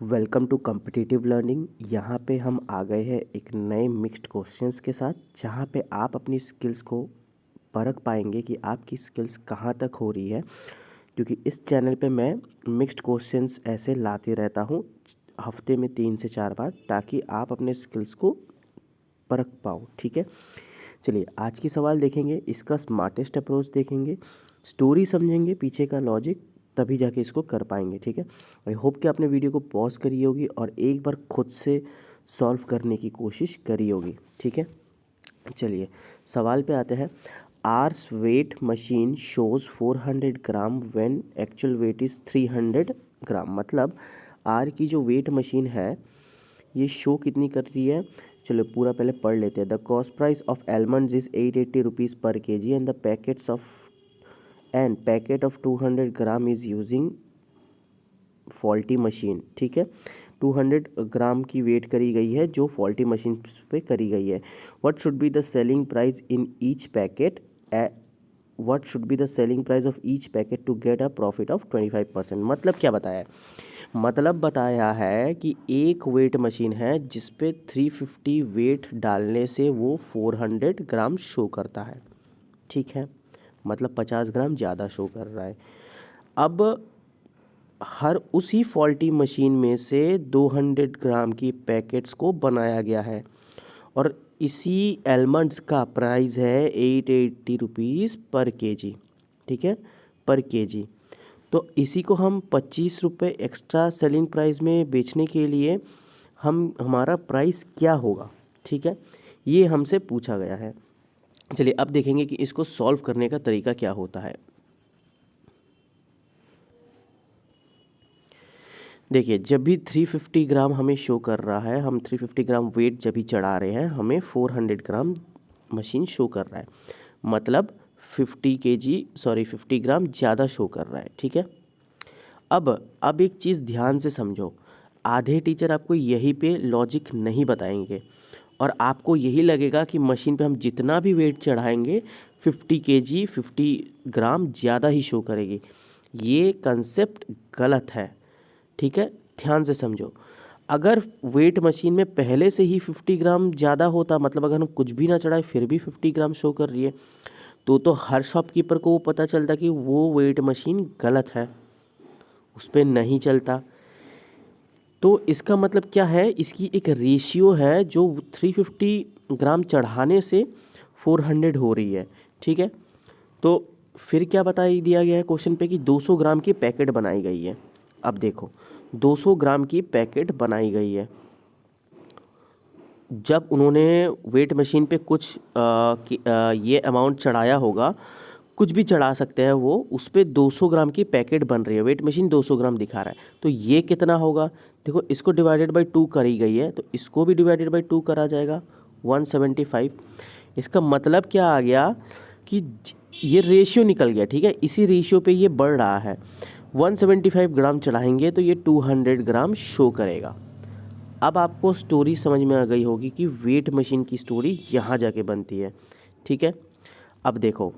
Welcome to competitive learning. यहाँ पे हम आ गए हैं एक नए मिक्स्ड क्वेश्चंस के साथ, जहाँ पे आप अपनी स्किल्स को परख पाएंगे कि आपकी स्किल्स कहाँ तक हो रही है। क्योंकि इस चैनल पे मैं मिक्स्ड क्वेश्चंस ऐसे लाते रहता हूँ हफ्ते में 3 से 4 बार, ताकि आप अपने स्किल्स को परख पाओ। ठीक है, चलिए आज की सवाल देखेंगे, इसका स्मार्टेस्ट अप्रोच देखेंगे, स्टोरी समझेंगे पीछे का लॉजिक, तभी जाके इसको कर पाएंगे। ठीक है, आई होप कि आपने वीडियो को पॉज करी होगी और एक बार खुद से सॉल्व करने की कोशिश करी होगी। ठीक है, चलिए सवाल पे आते हैं। R's weight machine shows 400 gram when actual weight is 300 gram. मतलब आर की जो वेट मशीन है ये शो कितनी कर रही है। चलो पूरा पहले पढ़ लेते हैं। The cost price of almonds is 880 rupees per kg and the packet of 200 gram is using faulty machine. ठीक है, 200 ग्राम की वेट करी गई है जो फॉल्टी मशीन पे करी गई है। What should be the selling price in each packet what should be the selling price of each packet to get a profit of 25%। मतलब क्या बताया है? मतलब बताया है कि एक वेट मशीन है जिस पे 350 वेट डालने से वो 400 ग्राम शो करता है। ठीक है, मतलब 50 ग्राम ज़्यादा शो कर रहा है। अब हर उसी फॉल्टी मशीन में से 200 ग्राम की पैकेट्स को बनाया गया है और इसी एलमंड्स का प्राइस है 880 रुपीज़ पर केजी। ठीक है, पर केजी। तो इसी को हम 25 रुपये एक्स्ट्रा सेलिंग प्राइस में बेचने के लिए हमारा प्राइस क्या होगा। ठीक है, ये हमसे पूछा गया है। चलिए अब देखेंगे कि इसको सॉल्व करने का तरीका क्या होता है। देखिए, जब भी 350 ग्राम हमें शो कर रहा है, हम 350 ग्राम वेट जब भी चढ़ा रहे हैं, हमें 400 ग्राम मशीन शो कर रहा है। मतलब 50 ग्राम ज़्यादा शो कर रहा है। ठीक है, अब एक चीज़ ध्यान से समझो। आधे टीचर आपको यहीं पे लॉजिक नहीं बताएंगे और आपको यही लगेगा कि मशीन पे हम जितना भी वेट चढ़ाएंगे 50 ग्राम ज़्यादा ही शो करेगी। ये कंसेप्ट गलत है। ठीक है, ध्यान से समझो। अगर वेट मशीन में पहले से ही 50 ग्राम ज़्यादा होता, मतलब अगर हम कुछ भी ना चढ़ाए फिर भी 50 ग्राम शो कर रही है, तो हर शॉपकीपर को वो पता चलता कि वो वेट मशीन गलत है, उस पर नहीं चलता। तो इसका मतलब क्या है, इसकी एक रेशियो है जो 350 ग्राम चढ़ाने से 400 हो रही है। ठीक है, तो फिर क्या बता दिया गया है क्वेश्चन पे कि 200 ग्राम की पैकेट बनाई गई है। अब देखो, 200 ग्राम की पैकेट बनाई गई है। जब उन्होंने वेट मशीन पे कुछ ये अमाउंट चढ़ाया होगा, कुछ भी चढ़ा सकते हैं वो, उस पे 200 ग्राम की पैकेट बन रही है। वेट मशीन 200 ग्राम दिखा रहा है, तो ये कितना होगा? देखो, इसको डिवाइडेड बाई 2 करी गई है, तो इसको भी डिवाइडेड बाई 2 करा जाएगा, 175। इसका मतलब क्या आ गया कि ये रेशियो निकल गया। ठीक है, इसी रेशियो पे ये बढ़ रहा है। 175 ग्राम चढ़ाएंगे तो ये 200 ग्राम शो करेगा। अब आपको स्टोरी समझ में आ गई होगी कि वेट मशीन की स्टोरी यहाँ जाके बनती है। ठीक है, अब देखो,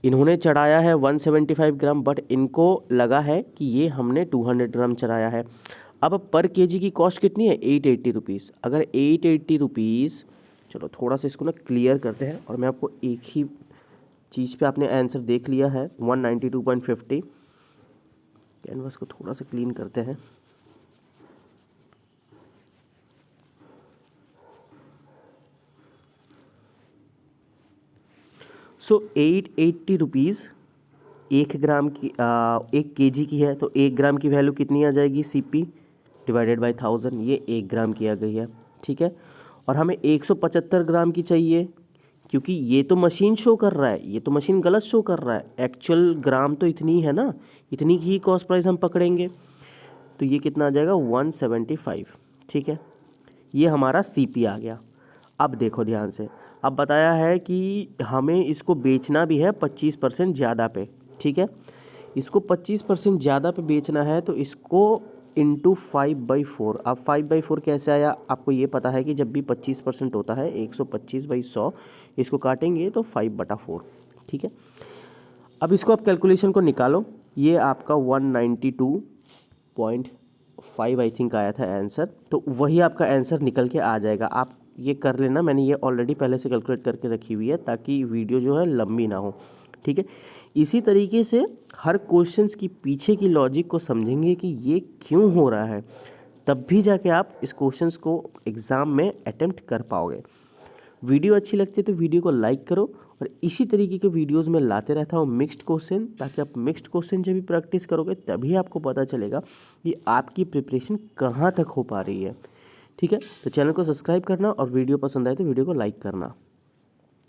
इन्होंने चढ़ाया है 175 ग्राम, बट इनको लगा है कि ये हमने 200 ग्राम चढ़ाया है। अब पर केजी की कॉस्ट कितनी है? 880 रुपीज़। अगर 880 रुपीज़, चलो थोड़ा सा इसको ना क्लियर करते हैं और मैं आपको एक ही चीज़ पे आपने आंसर देख लिया है 192.50। कैनवास को थोड़ा सा क्लीन करते हैं। सो 880 रुपीज़ 1 ग्राम की 1 केजी की है, तो 1 ग्राम की वैल्यू कितनी आ जाएगी? CP divided by 1000। ये 1 ग्राम की आ गई है। ठीक है, और हमें 175 ग्राम की चाहिए, क्योंकि ये तो मशीन शो कर रहा है, ये तो मशीन गलत शो कर रहा है। एक्चुअल ग्राम तो इतनी है ना, इतनी की ही कॉस्ट प्राइस हम पकड़ेंगे, तो ये कितना आ जाएगा? 175। ठीक है, ये हमारा CP आ गया। अब देखो ध्यान से, अब बताया है कि हमें इसको बेचना भी है 25% ज़्यादा पे। ठीक है, इसको 25% ज़्यादा पे बेचना है, तो इसको इंटू 5/4। अब 5/4 कैसे आया? आपको ये पता है कि जब भी 25% होता है 125/100, इसको काटेंगे तो 5/4। ठीक है, अब इसको आप कैलकुलेशन को निकालो, ये आपका 192.50 5 आई थिंक आया था आंसर, तो वही आपका आंसर निकल के आ जाएगा। आप ये कर लेना, मैंने ये ऑलरेडी पहले से कैलकुलेट करके रखी हुई है ताकि वीडियो जो है लंबी ना हो, ठीक है। इसी तरीके से हर क्वेश्चंस की पीछे की लॉजिक को समझेंगे कि ये क्यों हो रहा है, तब भी जाके आप इस क्वेश्चंस को एग्ज़ाम में अटेम्प्ट कर पाओगे। वीडियो अच्छी लगती है तो वीडियो को लाइक करो, और इसी तरीके के वीडियोस में लाते रहता हूँ मिक्स्ड क्वेश्चन, ताकि आप मिक्स्ड क्वेश्चन जब भी प्रैक्टिस करोगे तभी आपको पता चलेगा कि आपकी प्रिपरेशन कहाँ तक हो पा रही है, ठीक है। तो चैनल को सब्सक्राइब करना और वीडियो पसंद आए तो वीडियो को लाइक करना।